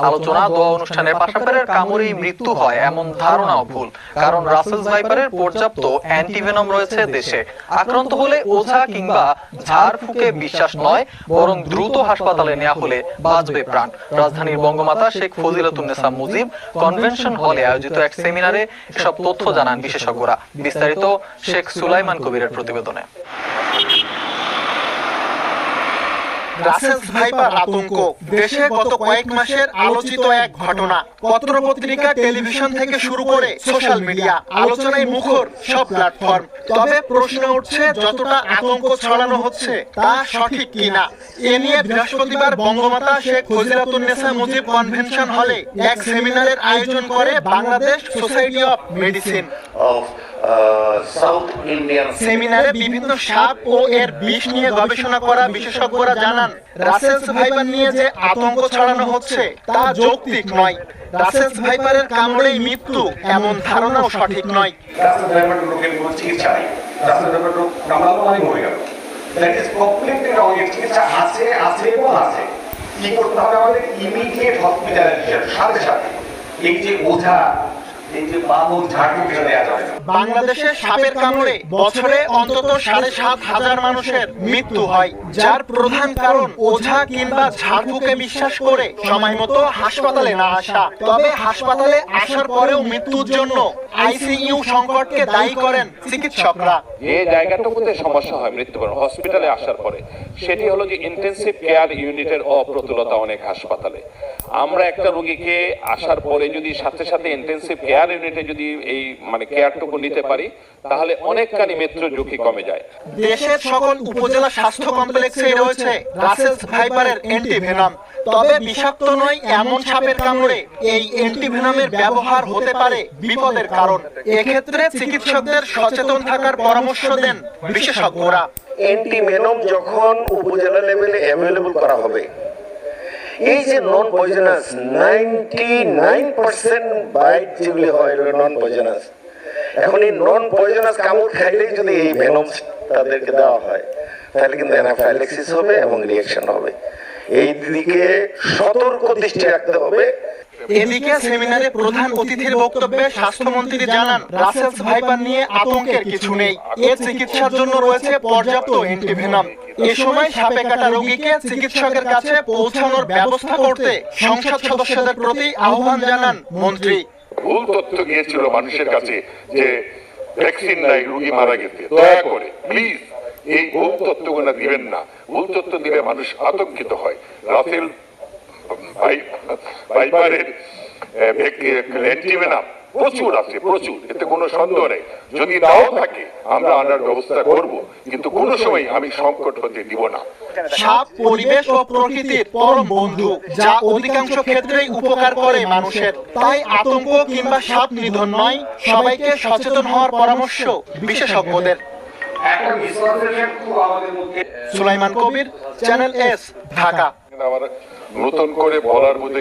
আলোচনা দোয়া অনুষ্ঠানের পাশাপাশি কামড়েই মৃত্যু হয় এমন ধারণাও ভুল, কারণ রাসেলস ভাইপারের পর্যাপ্ত অ্যান্টিভেনম রয়েছে দেশে। আক্রান্ত হলে ওঝা কিংবা ঝাড় ফুঁকে বিশ্বাস নয়, বরং দ্রুত হাসপাতালে নেওয়া হলে বাঁচবে প্রাণ। রাজধানীর বঙ্গমাতা শেখ ফজিলাতুন্নেসা মুজিব কনভেনশন হলে আয়োজিত এক সেমিনারে এসব তথ্য জানান বিশেষজ্ঞরা। বিস্তারিত শেখ সুলাইমান কবিরের প্রতিবেদনে। রাসেলস ভাইপার আতঙ্ক দেশে গত কয়েক মাসের আলোচিত এক ঘটনা। পত্রপত্রিকা, টেলিভিশন থেকে শুরু করে সোশ্যাল মিডিয়া আলোচনায় মুখর সব প্ল্যাটফর্ম। তবে প্রশ্ন উঠছে, যতটা আতঙ্ক ছড়ানো হচ্ছে তা সঠিক কিনা। এ নিয়ে বৃহস্পতিবার বঙ্গমাতা শেখ ফজিলাতুন্নেসা মুজিব কনভেনশন হলে এক সেমিনারের আয়োজন করে বাংলাদেশ সোসাইটি অফ মেডিসিন। সেমিনারে বিভিন্ন সাপ ও এর বিষ নিয়ে গবেষণা করা বিশেষজ্ঞরা জানান, রাসেলস ভাইপার নিয়ে যে আতঙ্ক ছড়ানো হচ্ছে তা যৌক্তিক নয়। রাসেলস ভাইপারের কামড়েই মৃত্যু এমন ধারণাও সঠিক নয়। রাসেলস ভাইপার রোগের কোনো চিকিৎসা নেই। রাসেলস ভাইপার রোগ কামড়ালো মানে মরে গেল। দ্যাট ইজ কমপ্লিটলি রং। এর চিকিৎসা আছে এবং আছে। কি করতে হবে আমাদের? ইমিডিয়েট হসপিটালাইজেশন, সাথে সাথে। এই যে ওঝা, এই যে বাবুল ঝাড়ু কিছু দেওয়া যাবে না। বাংলাদেশে সাপের কামড়ে বছরে অন্তত 7,500 মানুষের মৃত্যু হয়, যার প্রধান কারণ ওঝা কিংবা ঝাড়ফুঁকে বিশ্বাস করে সময় মতো হাসপাতালে না আসা। তবে হাসপাতালে আসার পরেও মৃত্যুর জন্য আইসিইউ সংকটকে দায়ী করেন চিকিৎসকরা। যে জায়গাটুকুতে সমস্যা হয় মৃত্যুবরণ হসপিটালে আসার পরে, সেটি হলো যে ইন্টেনসিভ কেয়ার ইউনিটের অপ্রতুলতা অনেক হাসপাতালে। আমরা একটা রোগীকে আসার পরে যদি সাথে সাথে ইন্টেনসিভ কেয়ার ইউনিটে যদি এই কেয়ারটুকু নিতে পারি, তাহলে অনেকখানি মৃত্যুর ঝুঁকি কমে যায়। দেশের সকল উপজেলা স্বাস্থ্য কমপ্লেক্সে রয়েছে রাসেলস ভাইপারের অ্যান্টিভেনম। তবে বিষাক্ত নয় এমন সাপের কামড়ে এই অ্যান্টিভেনমের ব্যবহার হতে পারে বিপদের কারণ। এক্ষেত্রে চিকিৎসকদের সচেতন থাকার পরামর্শ দেন বিশেষজ্ঞরা। অ্যান্টিভেনম যখন উপজেলা লেভেলে অ্যাভেলেবল করা হবে, এই যে নন পয়জনাস 99% বাইট যেগুলি হয় নন পয়জনাস, এখন এই নন পয়জনাস কামড় খাইলেই যদি এই ভেনম তাদেরকে দেওয়া হয়, তাহলে কিন্তু অ্যানাফাইল্যাক্সিস হবে এবং রিঅ্যাকশন হবে। এই দিকে সতর্ক দৃষ্টি রাখতে হবে। এদিকে সেমিনারে প্রধান অতিথির বক্তব্যে স্বাস্থ্যমন্ত্রী জানান, রাসেলস ভাইপার নিয়ে আতঙ্কের কিছু নেই। এর চিকিৎসার জন্য রয়েছে পর্যাপ্ত অ্যান্টিভেনম। এ সময় সাপে কাটা রোগীকে চিকিৎসকের কাছে পৌঁছানোর ব্যবস্থা করতে সংসদ সদস্যদের প্রতি আহ্বান জানান মন্ত্রী। ভুল তথ্য গিয়েছিল মানুষের কাছে যে ভ্যাকসিন নাই, রোগী মারা গেছে। দয়া করে প্লিজ এই ভুল তথ্যগুলো দিবেন না। ভুল তথ্য দিলে মানুষ আতঙ্কিত হয়। রাসেল ভাইপারের অ্যান্টিভেনম প্রচুর আছে, প্রচুর, এতে কোনো সন্দেহ নেই। যদি নাও থাকে আমরা আনার ব্যবস্থা করব, কিন্তু কোনো সময় আমি সংকট হতে দিব না। সাপ পরিবেশ ও প্রকৃতির পরম বন্ধু, যা অধিকাংশ ক্ষেত্রেই উপকার করে মানুষের। তাই আতঙ্ক কিংবা সাপ নিধন নয়, সবাইকে সচেতন হওয়ার পরামর্শ বিশেষজ্ঞদের। আমাদের মধ্যে সুলাইমান কবির, চ্যানেল এস, ঢাকা। আবার নতুন করে বলার মধ্যে